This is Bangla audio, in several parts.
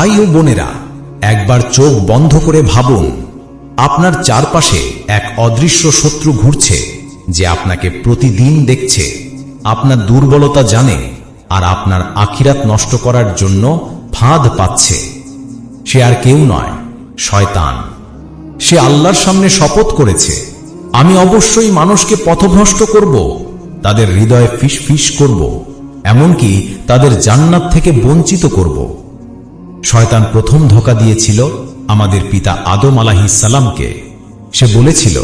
ভাই ও বোনেরা, একবার চোখ বন্ধ করে ভাবুন, আপনার চারপাশে এক অদৃশ্য শত্রু ঘুরছে যে আপনাকে প্রতিদিন দেখছে, আপনার দুর্বলতা জানে আর আপনার আখিরাত নষ্ট করার জন্য ফাঁদ পাচ্ছে। সে আর কেউ নয়, শয়তান। সে আল্লাহর সামনে শপথ করেছে, আমি অবশ্যই মানুষকে পথভ্রষ্ট করব, তাদের হৃদয়ে ফিসফিস করব, এমনকি তাদের জান্নাত থেকে বঞ্চিত করব। শয়তান প্রথম ধোঁকা দিয়েছিল আমাদের পিতা আদম আলাইহিস সালামকে। সে বলেছিল,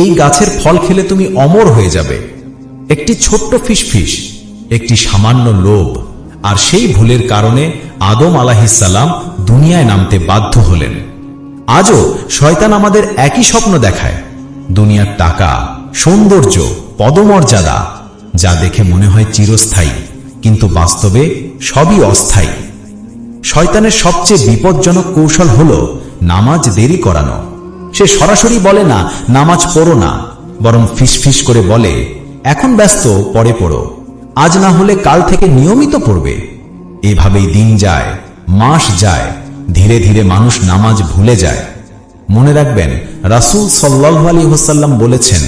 এই গাছের ফল খেলে তুমি অমর হয়ে যাবে। একটি ছোট্ট ফিসফিস, একটি সামান্য লোভ, আর সেই ভুলের কারণে আদম আলাইহিস সালাম দুনিয়ায় নামতে বাধ্য হলেন। আজও শয়তান আমাদের একই স্বপ্ন দেখায়, দুনিয়ার টাকা, সৌন্দর্য, পদমর্যাদা, যা দেখে মনে হয় চিরস্থায়ী, কিন্তু বাস্তবে সবই অস্থায়ী। শয়তানের সবচেয়ে বিপজ্জনক কৌশল হল নামাজ দেরি করানো। সে সরাসরি বলে না নামাজ পড়ো না, বরং ফিসফিস করে বলে, এখন ব্যস্ত, পরে পড়ো, আজ না হলে কাল থেকে নিয়মিত পড়বে। এভাবেই দিন যায়, মাস যায়, ধীরে ধীরে মানুষ নামাজ ভুলে যায়। মনে রাখবেন, রাসূল সাল্লাল্লাহু আলাইহি ওয়াসাল্লাম বলেছেন,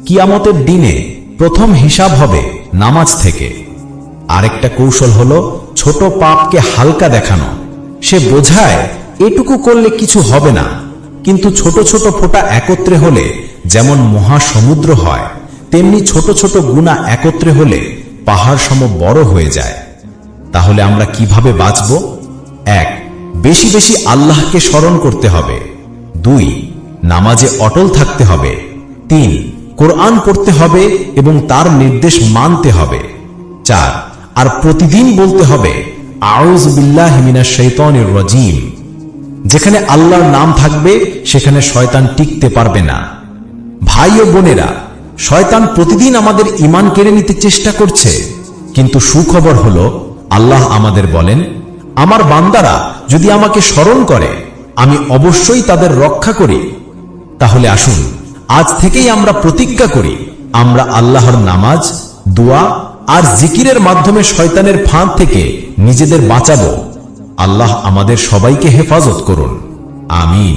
কিয়ামতের দিনে প্রথম হিসাব হবে নামাজ থেকে। আরেকটা কৌশল হলো ছোট পাপকে হালকা দেখানো। সে বোঝায় এটুকু করলে কিছু হবে না, কিন্তু ছোট ছোট ফোঁটা একত্রে হলে যেমন মহাসমুদ্র হয়, তেমনি ছোট ছোট গুনাহ একত্রে হলে পাহাড় সম বড় হয়ে যায়। তাহলে আমরা কিভাবে বাঁচব? 1. বেশি বেশি আল্লাহকে স্মরণ করতে হবে। 2. নামাজে অটল থাকতে হবে। 3. কোরআন পড়তে হবে এবং তার নির্দেশ মানতে হবে। 4. আর প্রতিদিন বলতে হবে, আউযু বিল্লাহি মিনাশ শাইতানির রাজীম। যেখানে আল্লাহর নাম থাকবে সেখানে শয়তান টিকতে পারবে না। ভাই ও বোনেরা, শয়তান প্রতিদিন আমাদের ঈমান কেড়ে নিতে চেষ্টা করছে, কিন্তু সুখবর হলো আল্লাহ আমাদের বলেন, আমার বান্দারা যদি আমাকে স্মরণ করে আমি অবশ্যই তাদের রক্ষা করি। তাহলে আসুন আজ থেকেই আমরা প্রতিজ্ঞা করি, আমরা আল্লাহর নামাজ, দোয়া আর জিকিরের মাধ্যমে শয়তানের ফাঁদ থেকে নিজেদের বাঁচাবো। আল্লাহ আমাদের সবাইকে হেফাজত করুন। আমিন।